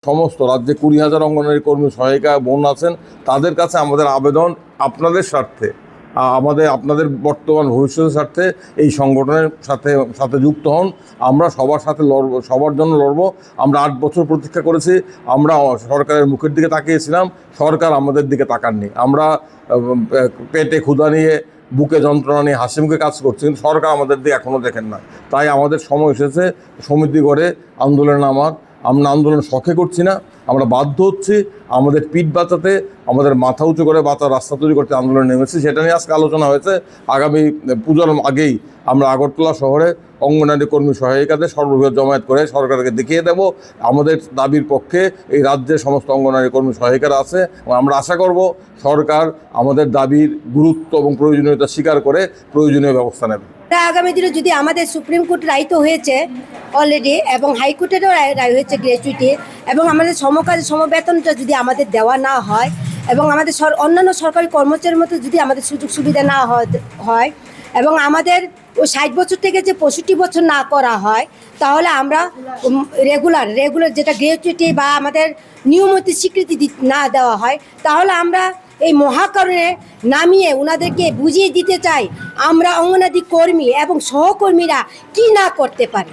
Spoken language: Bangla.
সমস্ত রাজ্যে 20,000 অঙ্গনওয়াড়ি কর্মী সহায়িকা বোন আছেন, তাদের কাছে আমাদের আবেদন আপনাদের স্বার্থে, আপনাদের বর্তমান ভবিষ্যতের স্বার্থে এই সংগঠনের সাথে সাথে যুক্ত হন। আমরা সবার সাথে লড়ব, সবার জন্য লড়ব। আমরা 8 বছর প্রতীক্ষা করেছি। আমরা সরকারের মুখের দিকে তাকিয়েছিলাম, সরকার আমাদের দিকে তাকাননি। আমরা পেটে ক্ষুধা নিয়ে, বুকে যন্ত্রণা নিয়ে হাসি মুখে কাজ করছি, কিন্তু সরকার আমাদের দিকে এখনও দেখেন না। তাই আমাদের সময় এসেছে সমিতি করে আন্দোলনে নামার। আমরা আন্দোলন শখে করছি না, আমরা বাধ্য হচ্ছি আমাদের পিঠ বাঁচাতে, আমাদের মাথা উঁচু করে বাঁচার রাস্তা তৈরি করতে আন্দোলনে নেমেছি। সেটা নিয়ে আজকে আলোচনা হয়েছে। আগামী পুজোর আগেই আমরা আগরতলা শহরে অঙ্গনওয়াড়ি কর্মী সহায়িকাদের সর্ববৃহৎ জমায়েত করে সরকারকে দেখিয়ে দেব আমাদের দাবির পক্ষে এই রাজ্যের সমস্ত অঙ্গনওয়াড়ি কর্মী সহায়িকারা আছে। এবং আমরা আশা করব সরকার আমাদের দাবির গুরুত্ব এবং প্রয়োজনীয়তা স্বীকার করে প্রয়োজনীয় ব্যবস্থা নেবে। আগামী দিনে যদি আমাদের সুপ্রিম কোর্ট রায় তো হয়েছে অলরেডি, এবং হাইকোর্টেরও রায় হয়েছে গ্র্যাচুইটি, এবং আমাদের সমকাজ সমবেতনটা যদি আমাদের দেওয়া না হয়, এবং আমাদের অন্যান্য সরকারি কর্মচারীর মতো যদি আমাদের সুযোগ সুবিধা না হয়, এবং আমাদের ওই 60 বছর থেকে যে 65 বছর না করা হয়, তাহলে আমরা রেগুলার যেটা গ্র্যাচুইটি বা আমাদের নিয়মিত স্বীকৃতি না দেওয়া হয়, তাহলে আমরা এই মহাকারণে নামিয়ে ওনাদেরকে বুঝিয়ে দিতে চাই আমরা অঙ্গনাদি কর্মী এবং সহকর্মীরা কি না করতে পারি।